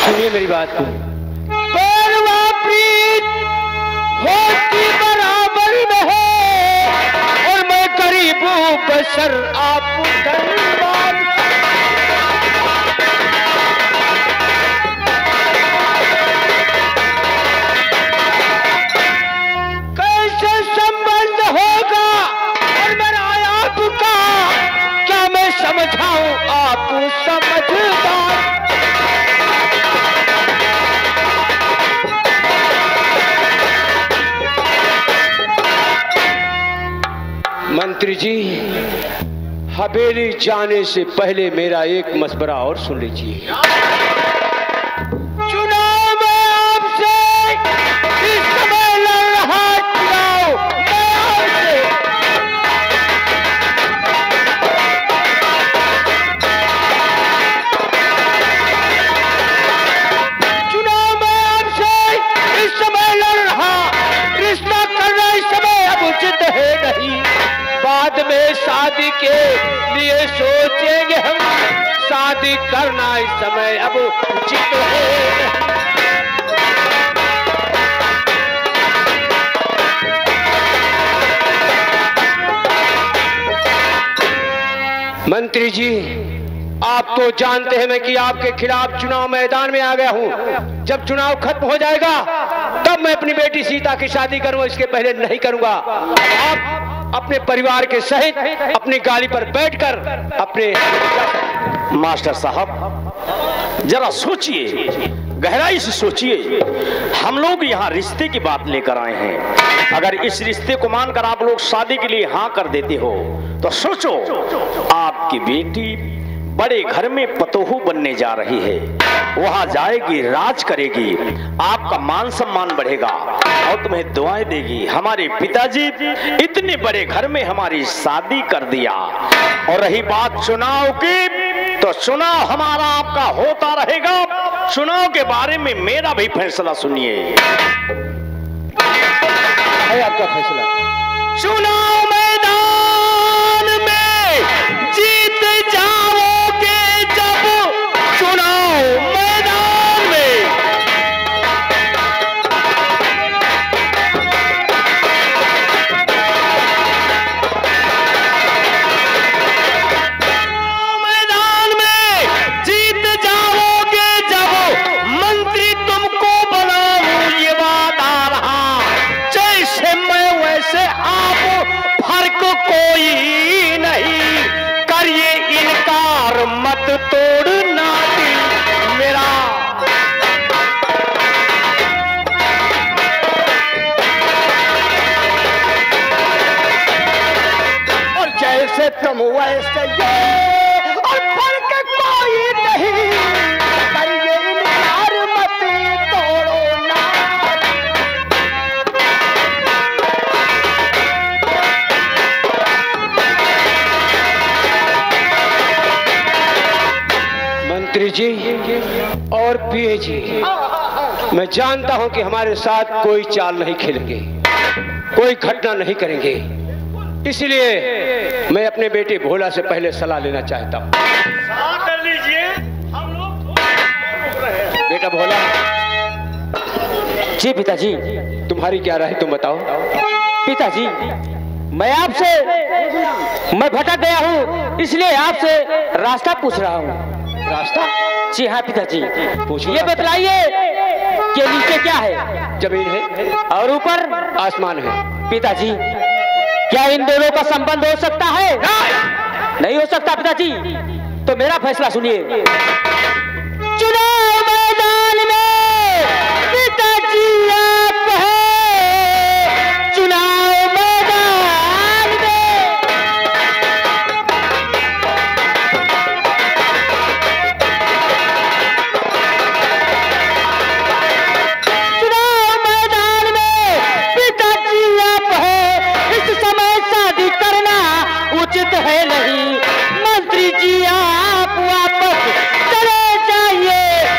सुनिए मेरी बात को। परवा प्रीत होती बराबर में है और मैं गरीब हूँ बशर आप धनवान। कैसे संबंध होगा और मेरा आपका, क्या मैं समझाऊं आप समझदार। मंत्री जी, हवेली जाने से पहले मेरा एक मशवरा और सुन लीजिए। चुनाव में आपसे इस समय लड़ रहा चुनाव मैं आपसे। चुनाव में आपसे इस समय लड़ रहा, रिश्ता करना इस समय अब उचित है नहीं। बाद में शादी के लिए सोचेंगे हम, शादी करना इस समय अब उचित है। मंत्री जी, आप तो जानते हैं मैं कि आपके खिलाफ चुनाव मैदान में आ गया हूं। जब चुनाव खत्म हो जाएगा तब मैं अपनी बेटी सीता की शादी करूंगा, इसके पहले नहीं करूंगा। आप अपने परिवार के सहित अपनी गाड़ी पर बैठकर अपने। मास्टर साहब जरा सोचिए, गहराई से सोचिए। हम लोग यहाँ रिश्ते की बात लेकर आए हैं। अगर इस रिश्ते को मानकर आप लोग शादी के लिए हाँ कर देते हो तो सोचो, आपकी बेटी बड़े घर में पतोहू बनने जा रही है। वहां जाएगी, राज करेगी, आपका मान सम्मान बढ़ेगा और तुम्हें दुआएं देगी। हमारे पिताजी इतने बड़े घर में हमारी शादी कर दिया। और रही बात चुनाव की, तो चुनाव हमारा आपका होता रहेगा। चुनाव के बारे में मेरा भी फैसला सुनिए। है आपका फैसला। चुनाव मैदान में जीत जाओगे जब, चुनाव मैदान में। मैदान में जीत जाओगे जब, मंत्री तुमको बनाऊं ये वादा रहा। जैसे मैं वैसे आप, फर्क कोई नहीं। करिए इनकार मत तोड़ना दिल मेरा। और जैसे तुम वैसे ये, और फर्क कोई नहीं। करिए इनकार मत तोड़ो ना। मंत्री जी और पीए जी, मैं जानता हूं कि हमारे साथ कोई चाल नहीं खेलेंगे, कोई घटना नहीं करेंगे। इसलिए मैं अपने बेटे भोला से पहले सलाह लेना चाहता हूं। सलाह कर लीजिए, हम लोग बेटा भोला। जी पिताजी। तुम्हारी क्या राय, तुम बताओ। पिताजी, मैं भटक गया हूँ, इसलिए आपसे रास्ता पूछ रहा हूँ। रास्ता? जी हाँ पिताजी। पूछो। ये बतलाइए कि नीचे क्या है? जमीन है और ऊपर आसमान है। पिताजी, क्या इन दोनों का संबंध हो सकता है? नहीं हो सकता पिताजी। तो मेरा फैसला सुनिए। चुनाव मैदान में पिताजी आप हैं। चुनाव मैदान में पिताजी आप हैं। इस समय शादी करना उचित है नहीं। मंत्री जी आप वापस चले जाइए।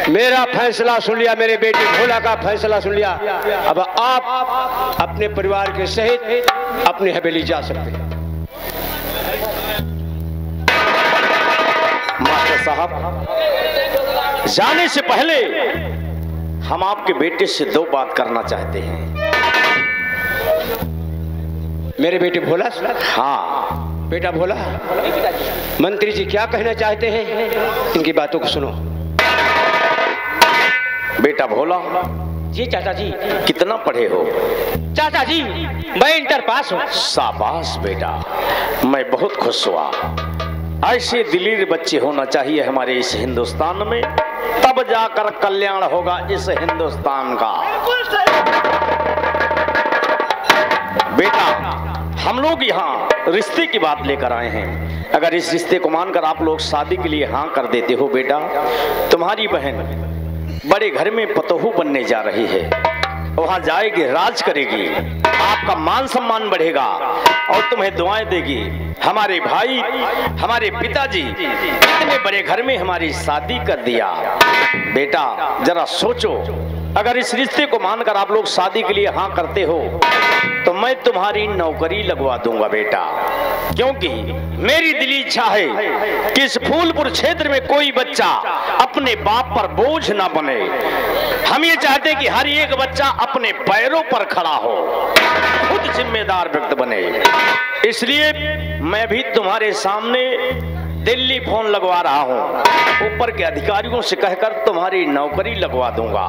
मेरा फैसला सुन लिया, मेरे बेटे भोला का फैसला सुन लिया। अब आप अपने परिवार के सहित अपनी हवेली जा सकते हैं। मास्टर साहब, जाने से पहले हम आपके बेटे से दो बात करना चाहते हैं। मेरे बेटे भोला? हाँ बेटा भोला, मंत्री जी क्या कहना चाहते हैं, इनकी बातों को सुनो। बेटा भोला। जी चाचा जी। कितना पढ़े हो? चाचा जी मैं इंटर पास हूँ। शाबाश बेटा, मैं बहुत खुश हुआ। ऐसे दिलीर बच्चे होना चाहिए हमारे इस हिंदुस्तान में, तब जाकर कल्याण होगा इस हिंदुस्तान का। बेटा, हम लोग यहाँ रिश्ते की बात लेकर आए हैं। अगर इस रिश्ते को मानकर आप लोग शादी के लिए हाँ कर देते हो बेटा, तुम्हारी बहन बड़े घर में पतोहू बनने जा रही है। वहां जाएगी, राज करेगी, आपका मान सम्मान बढ़ेगा और तुम्हें दुआएं देगी। हमारे भाई, हमारे पिताजी इतने बड़े घर में हमारी शादी कर दिया। बेटा जरा सोचो, अगर इस रिश्ते को मानकर आप लोग शादी के लिए हाँ करते हो तो मैं तुम्हारी नौकरी लगवा दूंगा बेटा, क्योंकि मेरी दिली इच्छा है कि इस फूलपुर क्षेत्र में कोई बच्चा अपने बाप पर बोझ ना बने। हम ये चाहते कि हर एक बच्चा अपने पैरों पर खड़ा हो, खुद जिम्मेदार व्यक्ति बने। इसलिए मैं भी तुम्हारे सामने दिल्ली फोन लगवा रहा हूँ, ऊपर के अधिकारियों से कहकर तुम्हारी नौकरी लगवा दूंगा।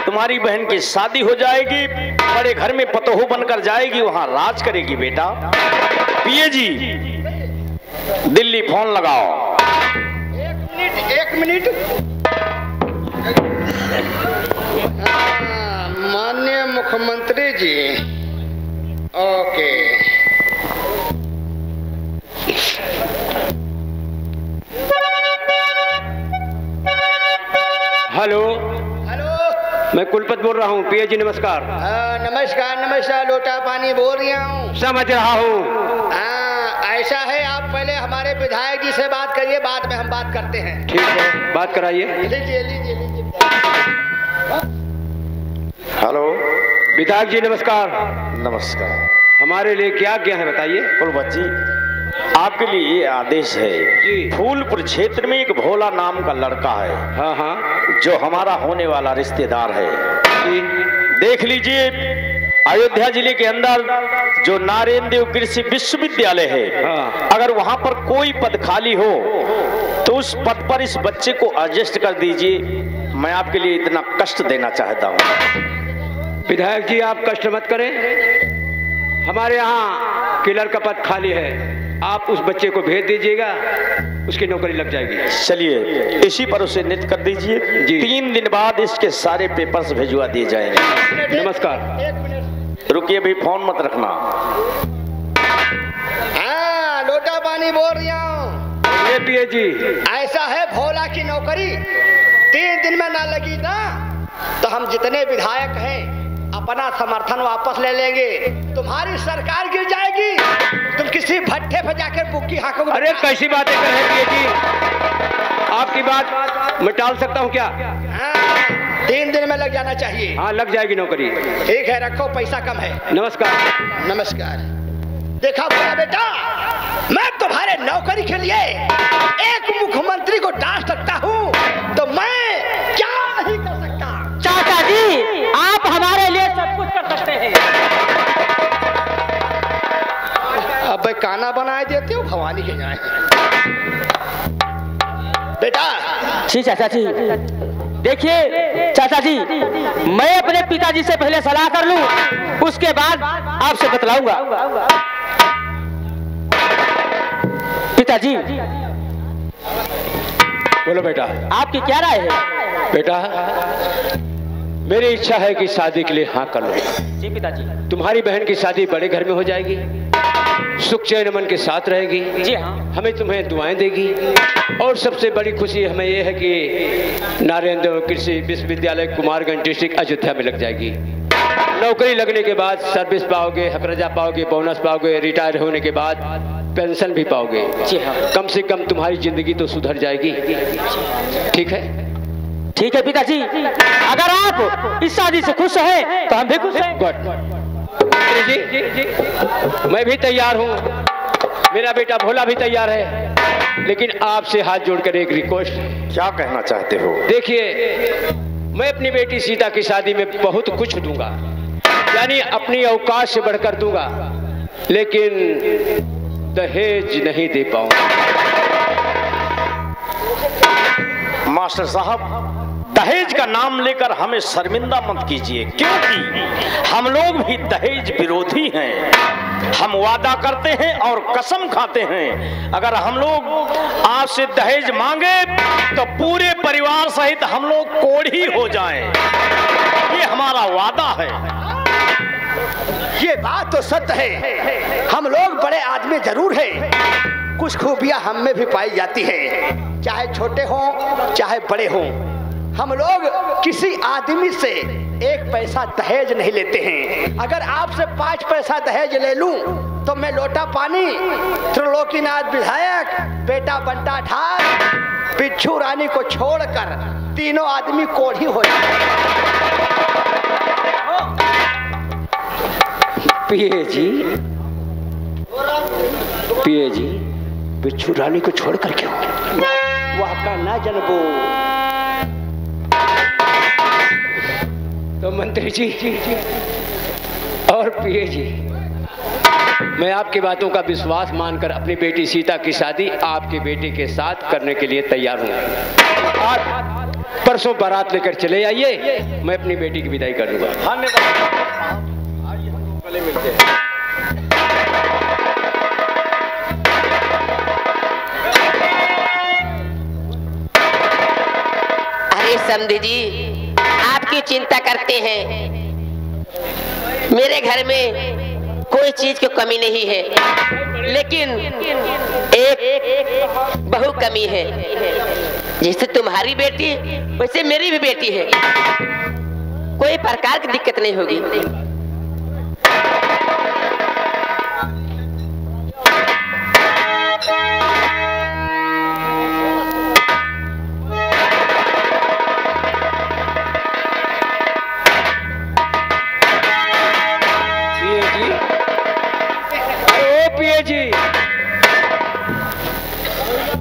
तुम्हारी बहन की शादी हो जाएगी, बड़े घर में पतोहू बनकर जाएगी, वहां राज करेगी बेटा। पिए जी दिल्ली फोन लगाओ। एक मिनट। माननीय मुख्यमंत्री जी, ओके। हेलो हेलो, मैं कुलपति बोल रहा हूँ। पिए जी नमस्कार। नमस्कार नमस्कार, लोटा पानी बोल रहा हूँ। समझ रहा हूँ। ऐसा है, आप पहले हमारे विधायक जी से बात करिए, बाद में हम बात करते हैं। ठीक है, बात कराइए। लीजिए लीजिए लीजिए। हेलो विधायक जी नमस्कार। नमस्कार। हमारे लिए क्या क्या है बताइए। कुलपति जी, आपके लिए ये आदेश है जी। फूलपुर क्षेत्र में एक भोला नाम का लड़का है। हाँ हाँ जो हमारा होने वाला रिश्तेदार है जी। देख लीजिए, अयोध्या जिले के अंदर जो नारायण देव कृषि विश्वविद्यालय है, हाँ। अगर वहां पर कोई पद खाली हो तो उस पद पर इस बच्चे को एडजस्ट कर दीजिए। मैं आपके लिए इतना कष्ट देना चाहता हूँ। विधायक जी आप कष्ट मत करें, हमारे यहाँ किलर का पद खाली है, आप उस बच्चे को भेज दीजिएगा, उसकी नौकरी लग जाएगी। चलिए इसी पर उसे नियुक्त कर दीजिए जी। 3 दिन बाद इसके सारे पेपर्स भिजवा दिए जाएंगे। नमस्कार। एक मिनट। रुकिए भी, फोन मत रखना। हाँ, लोटा पानी बोल रहा हूँ। ये पिए जी, ऐसा है, भोला की नौकरी 3 दिन में ना लगी ना तो हम जितने विधायक हैं अपना समर्थन वापस ले लेंगे। तुम्हारी सरकार गिर जाएगी, तुम किसी भट्टे पे जाकर बुक्की हाकोगे। अरे कैसी बातें कर रहे हैं पिए जी, आपकी बात मैं टाल सकता हूँ क्या? हाँ, 3 दिन में लग जाना चाहिए। हाँ लग जाएगी नौकरी। ठीक है, रखो, पैसा कम है। नमस्कार। नमस्कार। देखा भोला बेटा, मैं तुम्हारे नौकरी के लिए एक मुख्यमंत्री को डांट सकता हूँ तो मैं क्या नहीं कर सकता। चाचा जी आप हमारे लिए सब कुछ कर सकते हैं। अब खाना बनाए देते हो, भवानी के जाए बेटा। जी चाचा जी। देखिए चाचा जी, मैं अपने पिताजी से पहले सलाह कर लूं, उसके बाद आपसे बतलाऊंगा। पिताजी बोलो बेटा। आपकी क्या राय है? बेटा मेरी इच्छा है कि शादी के लिए हाँ कर लो। जी पिताजी। तुम्हारी बहन की शादी बड़े घर में हो जाएगी, सुख चैन अमन के साथ रहेगी। जी हाँ। हमें तुम्हें दुआएं देगी, और सबसे बड़ी खुशी हमें यह है कि नारायण देव कृषि विश्वविद्यालय कुमारगंज डिस्ट्रिक्ट अयोध्या में लग जाएगी। नौकरी लगने के बाद सर्विस पाओगे, हकरजा पाओगे, बोनस पाओगे, रिटायर होने के बाद पेंशन भी पाओगे। जी हाँ। कम से कम तुम्हारी जिंदगी तो सुधर जाएगी। ठीक है? ठीक है पिताजी, अगर आप इस शादी से खुश हैं तो हम भी खुश हैं। जी, मैं भी तैयार हूँ, मेरा बेटा भोला भी तैयार है, लेकिन आपसे हाथ जोड़कर एक रिक्वेस्ट। क्या कहना चाहते हो? देखिए, मैं अपनी बेटी सीता की शादी में बहुत कुछ दूंगा, यानी अपनी औकात से बढ़कर दूंगा, लेकिन दहेज नहीं दे पाऊंगा। मास्टर साहब, दहेज का नाम लेकर हमें शर्मिंदा मत कीजिए, क्योंकि हम लोग भी दहेज विरोधी हैं। हम वादा करते हैं और कसम खाते हैं, अगर हम लोग आपसे दहेज मांगे तो पूरे परिवार सहित हम लोग कोढ़ी हो जाएं। ये हमारा वादा है। ये बात तो सत्य है, हम लोग बड़े आदमी जरूर हैं, कुछ खूबियां हम में भी पाई जाती है, चाहे छोटे हों चाहे बड़े हों। हम लोग किसी आदमी से 1 पैसा दहेज नहीं लेते हैं। अगर आपसे 5 पैसा दहेज ले लूं तो मैं लोटा पानी, त्रिलोकीनाथ विधायक, बेटा बंटा ठाक, बिच्छू रानी को छोड़कर तीनों आदमी कोढ़ी हो जाए। पिए जी, बिच्छू रानी को छोड़कर क्यों? वह का ना जनबो। तो मंत्री जी और पिए जी, मैं आपकी बातों का विश्वास मानकर अपनी बेटी सीता की शादी आपके बेटे के साथ करने के लिए तैयार हूँ। आप परसों बारात लेकर चले आइए, मैं अपनी बेटी की विदाई कर दूंगा। धन्यवाद। मिलते हैं। अरे समधी जी, आपकी चिंता करते हैं, मेरे घर में कोई चीज की कमी नहीं है, लेकिन एक बहु कमी है। जैसे तुम्हारी बेटी वैसे मेरी भी बेटी है, कोई प्रकार की दिक्कत नहीं होगी।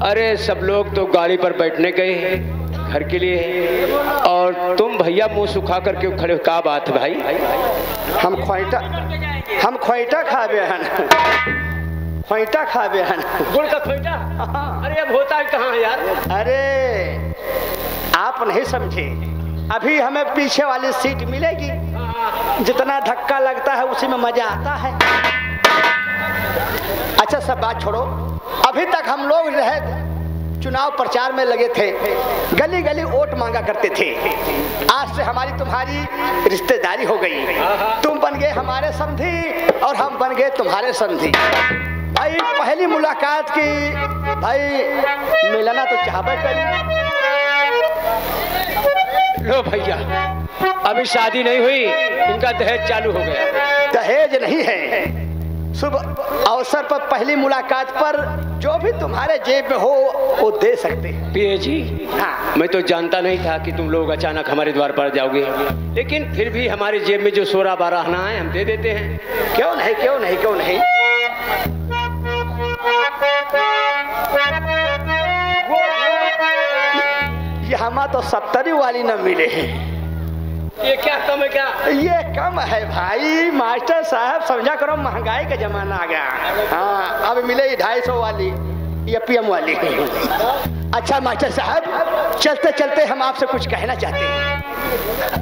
अरे सब लोग तो गाड़ी पर बैठने गए हैं घर के लिए, और तुम भैया मुंह सुखा कर क्यों खड़े हो? क्या बात है भाई? हम खोइटा खाबे हन, खोइटा खाबे हन। गुड़ का खोइटा? अरे अब होता है कहाँ यार? अरे आप नहीं समझे, अभी हमें पीछे वाली सीट मिलेगी, जितना धक्का लगता है उसी में मजा आता है। अच्छा सब बात छोड़ो, अभी तक हम लोग रहे चुनाव प्रचार में लगे थे, गली गली वोट मांगा करते थे। आज से हमारी तुम्हारी रिश्तेदारी हो गई, तुम बन गए हमारे समधी और हम बन गए तुम्हारे समधी। भाई पहली मुलाकात की भाई मिलना तो चाहबे करी। लो भैया, अभी शादी नहीं हुई, इनका दहेज चालू हो गया। दहेज नहीं है, शुभ अवसर पर पहली मुलाकात पर जो भी तुम्हारे जेब में हो वो दे सकते हैं। पिए जी, हाँ। मैं तो जानता नहीं था कि तुम लोग अचानक हमारे द्वार पर जाओगे, लेकिन फिर भी हमारी जेब में जो 16-12 आना है हम दे देते हैं। क्यों नहीं, क्यों नहीं, क्यों नहीं। ये हमारा तो 70 वाली न मिले हैं। ये क्या कम है? क्या ये कम है भाई? मास्टर साहब समझा करो, महंगाई का जमाना आ गया। हाँ, अब मिले 250 वाली या PM वाली। अच्छा मास्टर साहब, चलते चलते हम आपसे कुछ कहना चाहते हैं।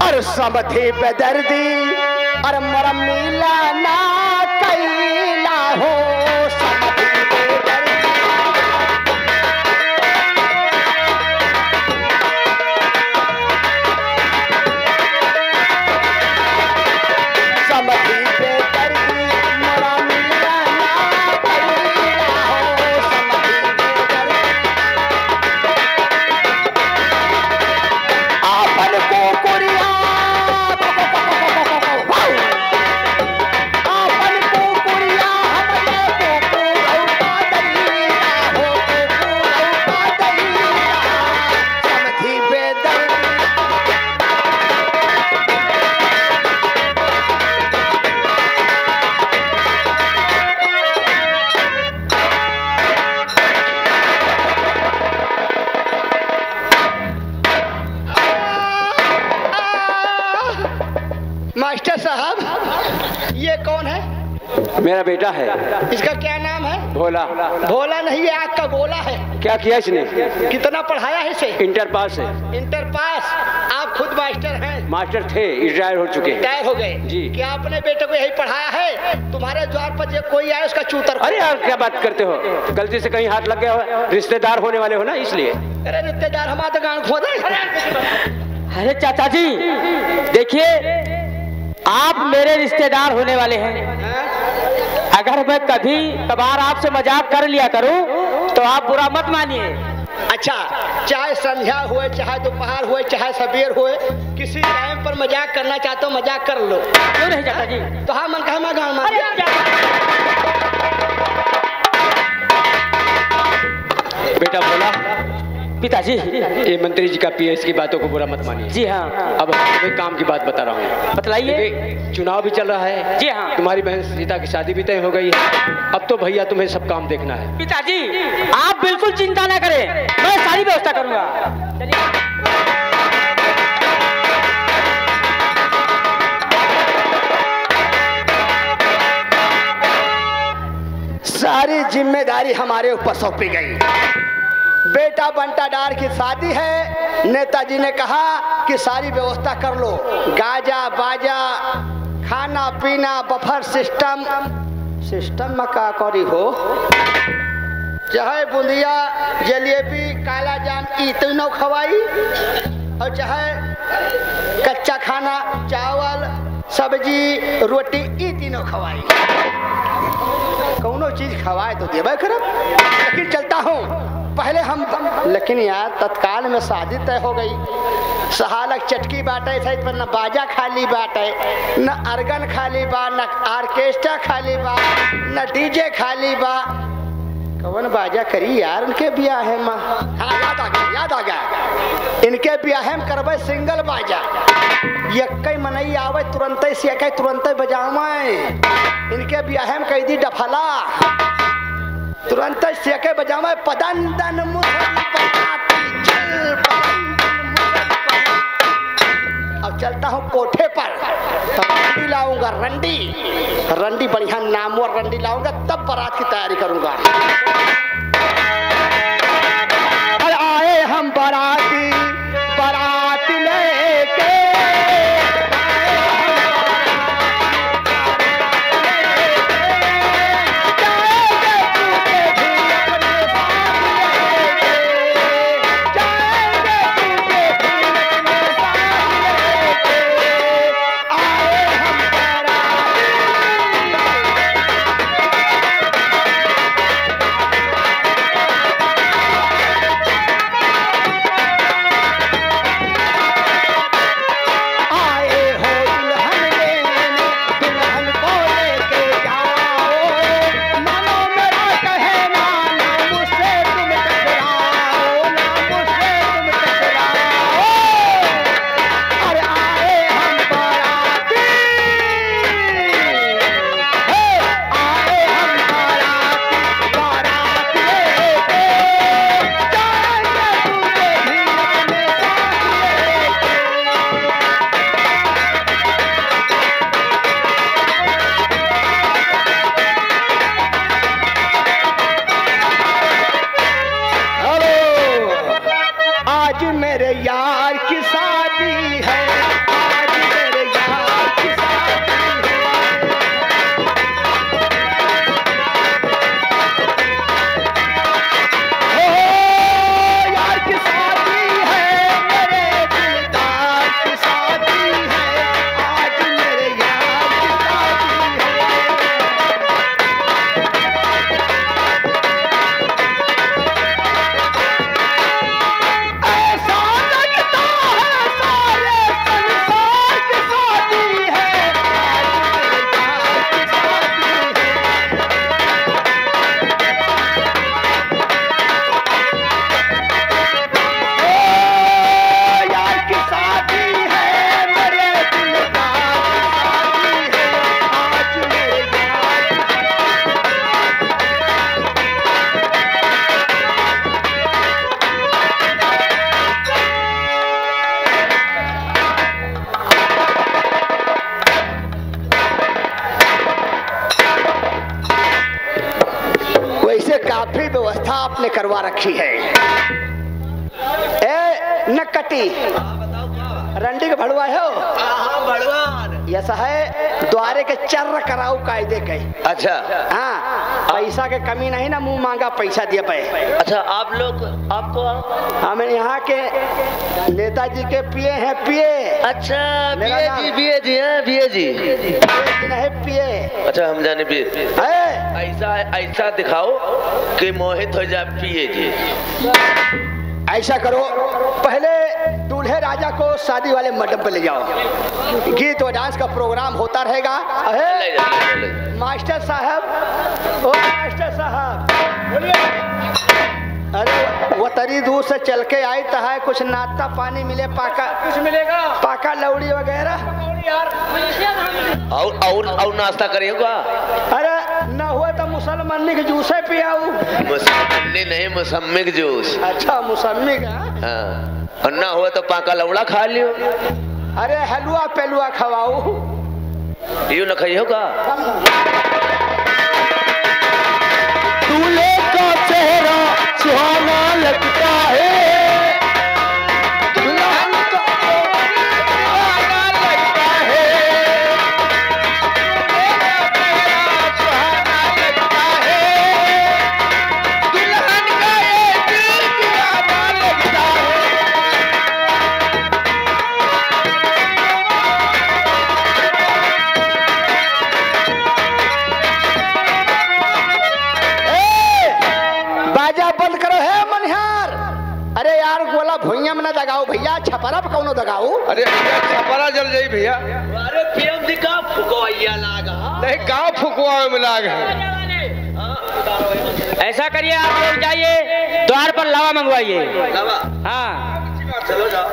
अरे समधी बेदर्दी, अरे मरम मिला ना कैला हो, समधी बेदर्दी। आपन को मेरा बेटा है। इसका क्या नाम है? भोला। भोला नहीं है, आग का गोला है। क्या किया इसने? कितना पढ़ाया है इसे? इंटर पास है। Inter pass? आप खुद मास्टर हैं? मास्टर थे, रिटायर हो चुके। रिटायर हो गए जी। क्या आपने बेटे को यही पढ़ाया है? तुम्हारे द्वार पर जब कोई आए उसका चूतर। अरे यार क्या बात करते हो, गलती से कहीं हाथ लग गया हो, रिश्तेदार होने वाले हो ना इसलिए। अरे रिश्तेदार हमारा गांव खोदा। अरे चाचा जी देखिए, आप मेरे रिश्तेदार होने वाले हैं। अगर मैं कभी कभार आपसे मजाक कर लिया करूं तो आप बुरा मत मानिए। अच्छा, चाहे संध्या हुए, चाहे दोपहर हुए, चाहे सवेर हुए, किसी टाइम पर मजाक करना चाहते हो मजाक कर लो। क्यों नहीं चाचा जी? तो हाँ मन कहा मैं गाँव मान। बेटा बोला पिताजी, ये मंत्री जी का पीएस की बातों को बुरा मत मानिए। जी हाँ। अब तुम्हें काम की बात बता रहा हूँ। बतलाइए। देखिए, चुनाव भी चल रहा है। जी हाँ। तुम्हारी बहन सीता की शादी भी तय हो गई है। अब तो भैया तुम्हें सब काम देखना है। पिताजी आप बिल्कुल चिंता ना करें, मैं सारी व्यवस्था करूंगा। सारी जिम्मेदारी हमारे ऊपर सौंपी गई। बेटा बंटा डार की शादी है, नेताजी ने कहा कि सारी व्यवस्था कर लो, गाजा बाजा, खाना पीना, बफर सिस्टम। सिस्टम में का करी हो, चाहे बूंदिया, जलेबी, काला जाम ई तीनों खवाई, और चाहे कच्चा खाना, चावल, सब्जी, रोटी ई तीनों खवाई। कौनो चीज खवाए तो देवे करब, लेकिन चलता हूँ पहले हम। लेकिन यार तत्काल में शादी तय हो गई। सहालक चटकी बाटे सही पर न बाजा खाली बाटे, न अर्गन खाली बा, न ऑर्केस्ट्रा खाली बा, न डीजे खाली बा। कौन बाजा करी यार इनके ब्याह है माँ। हाँ याद आ गया, याद आ गया। इनके ब्याह में करबे सिंगल बाजा। यक्कई मनई आवे तुरंत से तुरंत बजावे। इनके ब्याह में कह दी डफला, तुरंत से बजावे पदन दन मुसरी बनाती चल पदन मुसरी। अब चलता हूँ कोठे पर, तब रंडी लाऊंगा। रंडी रंडी बढ़िया नामवर रंडी लाऊंगा, तब बारात की तैयारी करूंगा। और आए हम बाराती, बारात लेके से काफी व्यवस्था आपने करवा रखी है। ए नकटी रंडी का भड़वा है ऐसा है, द्वारे के चर्र कराऊ कायदे के। अच्छा हाँ, पैसा के कमी नहीं ना, मुंह मांगा पैसा दिए पे। अच्छा, आप लोग आपको हम यहाँ के नेताजी के पिए हैं, पिए। अच्छा बीए जी हैं, बीए जी नहीं पिए। अच्छा हम जाने पिए। ऐसा दिखाओ कि मोहित हो जाए पिए जी। ऐसा करो, पहले दूल्हे राजा को शादी वाले मंडप पे ले जाओ, गीत और डांस का प्रोग्राम होता रहेगा। मास्टर साहब, ओ मास्टर साहब, अरे वो तरी दूर से चल के आई तो है, कुछ नाश्ता पानी मिले, पाका कुछ मिलेगा, पाका लौड़ी वगैरह और नाश्ता करिएगा। अरे न हुआ तो मुसलमानी के जूस पियाऊ। मुसलमानी नहीं, मौसमी के जूस। अच्छा मौसमी का। हाँ, और ना हुआ तो पाका लौड़ा खा लियो। अरे हलवा पेलुआ खवाऊ। यूं न खाइयो का। दूल्हे का चेहरा सुहाना लगता है, दुल्हन का सुहाना लगता है, सुहाना लगता है, दुल्हन का ये दिल दीवाना लगता है। बाजा बंद करो है मनिहार। अरे यार गोला भुइया में ना दगाओ भैया, छपरा पे कौनो दगाओ। अरे भैया छपरा जल जाई भैया। अरे पीएम जी का फुकवाइया लागा नहीं, गाँव फुकवा में लाग है। ऐसा करिए, आप लोग जाइए द्वार पर लावा मंगवाइए। हाँ चलो जाओ।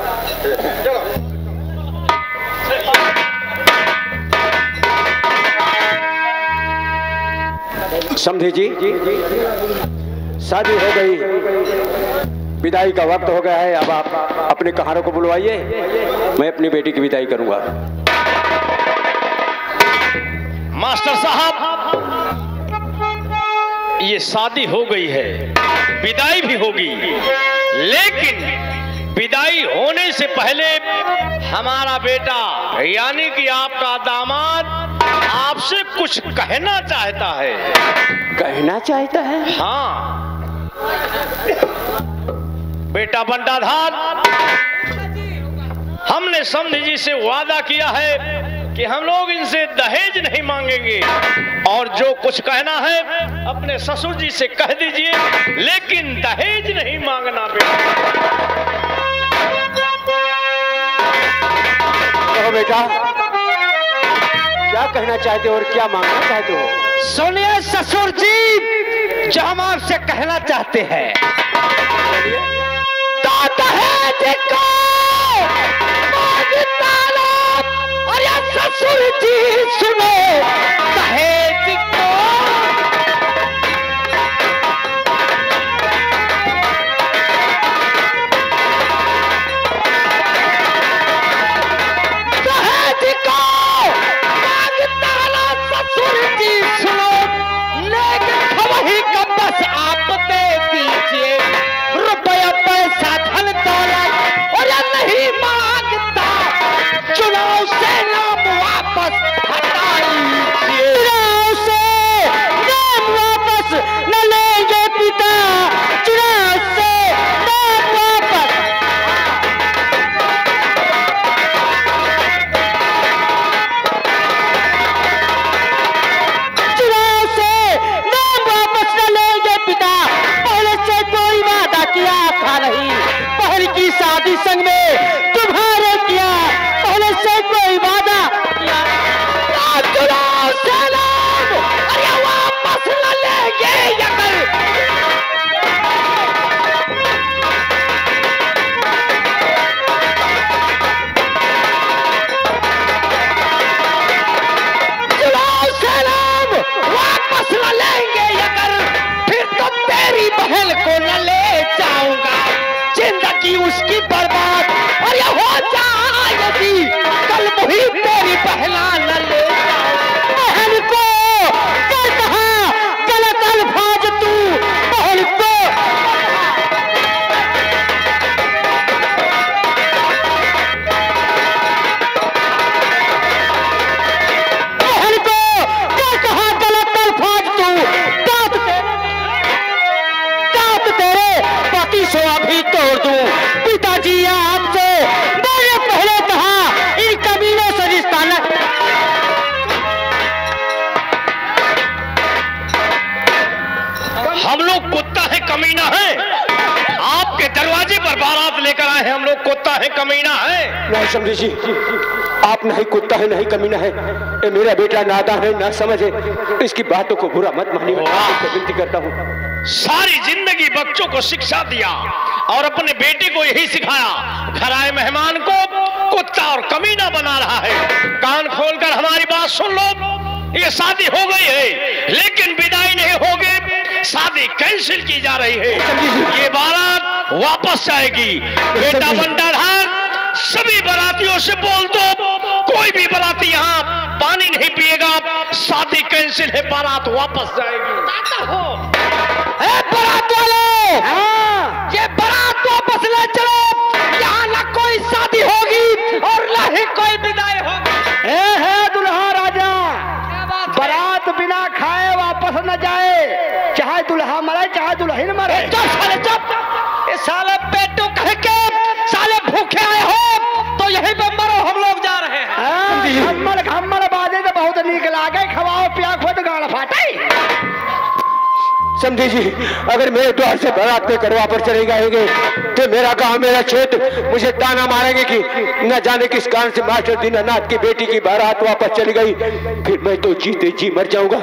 समझी जी, शादी हो गई, विदाई का वक्त हो गया है। अब आप अपने कहारों को बुलवाइए, मैं अपनी बेटी की विदाई करूंगा। मास्टर साहब, ये शादी हो गई है, विदाई भी होगी, लेकिन विदाई होने से पहले हमारा बेटा यानी कि आपका दामाद आपसे कुछ कहना चाहता है। कहना चाहता है? हाँ बेटा बंटाधार, हमने समधी जी से वादा किया है कि हम लोग इनसे दहेज नहीं मांगेंगे, और जो कुछ कहना है अपने ससुर जी से कह दीजिए, लेकिन दहेज नहीं मांगना बेटा। क्या कहना चाहते हो और क्या मांगना चाहते हो? सुनिए ससुर जी, जो हम आपसे कहना चाहते हैं, दहेज को मांगता लो। अरे ससुर जी सुनो, दहेज को दांत तेरे पति सो अभी तोड़ दूं। पिताजी आपसे मैंने पहले कहा इन कमीनों से रिश्ता न। हम लोग कुत्ता है कमीना है? आपके दरवाजे पर बारात लेकर आए हैं हम लोग कुत्ता है कमीना है? नहीं समझी जी, आप नहीं कुत्ता है नहीं कमीना है। ये मेरा बेटा नादान है, ना समझे, इसकी बातों को बुरा मत मानिए। मैं आपसे विनती करता हूँ। सारी जिंदगी बच्चों को शिक्षा दिया और अपने बेटे को यही सिखाया, घर आए मेहमान को कुत्ता और कमीना बना रहा है। कान खोलकर हमारी बात सुन लो, ये शादी हो गई है लेकिन विदाई नहीं होगी, शादी कैंसिल की जा रही है। ये बारात वापस जाएगी। बेटा बंटाधार सभी बारातियों से बोल दो, कोई भी बाराती यहाँ पानी नहीं पिएगा, शादी कैंसिल है, बारात वापस जाएगी। बारात वाले, ये बारात वापस ले चलो, यहाँ न कोई शादी होगी और न ही कोई विदाई होगी। है दुल्हा राजा, बारात बिना खाए वापस न जाए, चाहे दुल्हा मरे चाहे दुल्हन मरे। चुप साले चुप, ये साले पेटू कह के साले भूखे आए हो तो यहीं पे मरो, हम लोग जा रहे हैं। घम्मल घम्मल बाजे तो बहुत नीक लागे, खवाओ पिया खुद गाड़ फाटे। समझी जी, अगर मेरे द्वार से बारात लेकर वापस चले जाएंगे तो मेरा गांव मेरा क्षेत्र मुझे ताना मारेंगे कि न जाने किस कारण से मास्टर दीनानाथ की बेटी की बारात वापस चली गई, फिर मैं तो जीते जी मर जाऊंगा।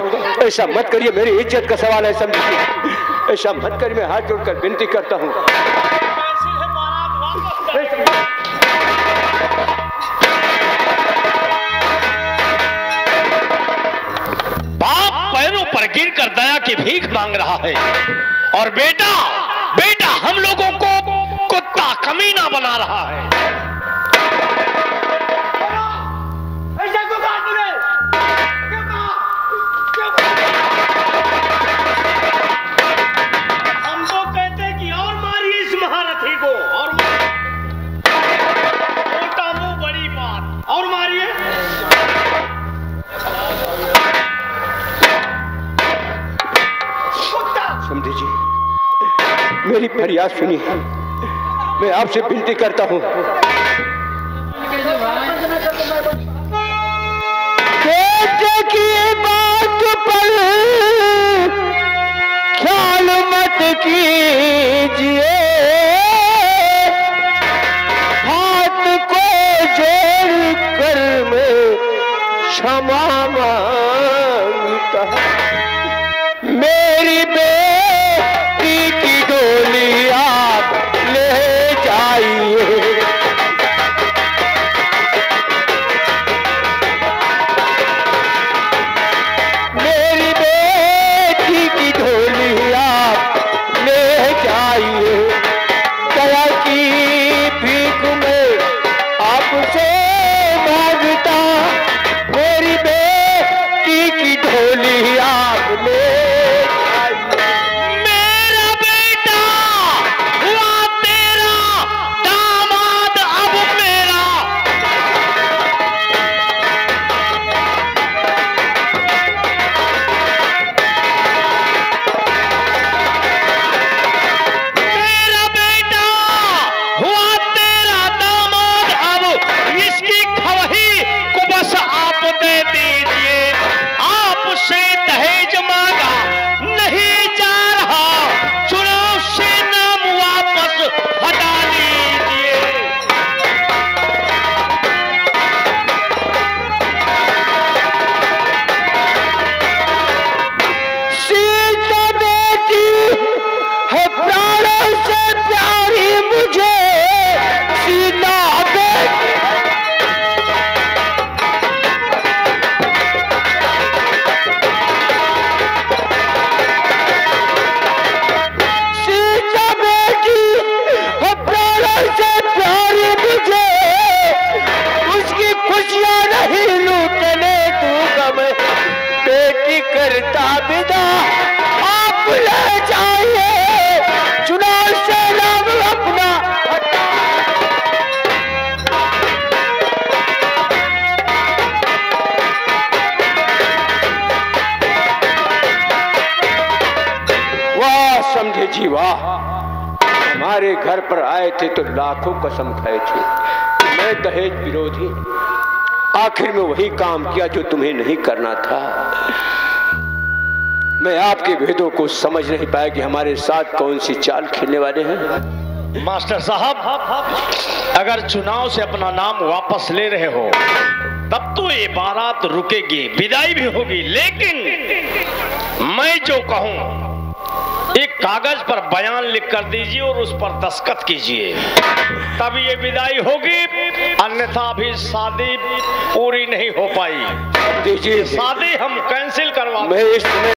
ऐसा मत करिए, मेरी इज्जत का सवाल है। समझी जी, ऐसा मत करिए, मैं हाथ जोड़कर विनती करता हूँ। बाप पैरों पर गिरकर दया की भीख मांग रहा है और बेटा बेटा हम लोगों को कुत्ता कमीना बना रहा है। ऐसा क्यों कहा तूने? क्यों कहा? क्यों कहा? हम तो कहते कि और मारिए इस महारथी को, और छोटा मुंह बड़ी बात, और मारिए। समझी जी, मेरी फरियाद सुनिए, मैं आपसे विनती करता हूँ। बेटे की बात पर ख्याल मत कीजिए, हाथ को जोड़ कर मैं क्षमा मांगता, मेरी बेटी की डोली आप ले जाइए। मेरी बेटी की डोली आप ले जाइए, दया की भीख में आपसे मांगता, मेरी बेटी की डोली वाह समझे जी वाह, हमारे घर पर आए थे तो लाखों कसम खाए थे। मैं दहेज विरोधी, आखिर में वही काम किया जो तुम्हें नहीं करना था। मैं आपके भेदों को समझ नहीं पाया कि हमारे साथ कौन सी चाल खेलने वाले हैं। मास्टर साहब, अगर चुनाव से अपना नाम वापस ले रहे हो तब तो ये बारात रुकेगी, विदाई भी होगी, लेकिन मैं जो कहूं एक कागज पर बयान लिख कर दीजिए और उस पर दस्तखत कीजिए, तब ये विदाई होगी, अन्यथा भी शादी पूरी नहीं हो पाई। दीजिए शादी हम कैंसिल करवा। मैं इस समय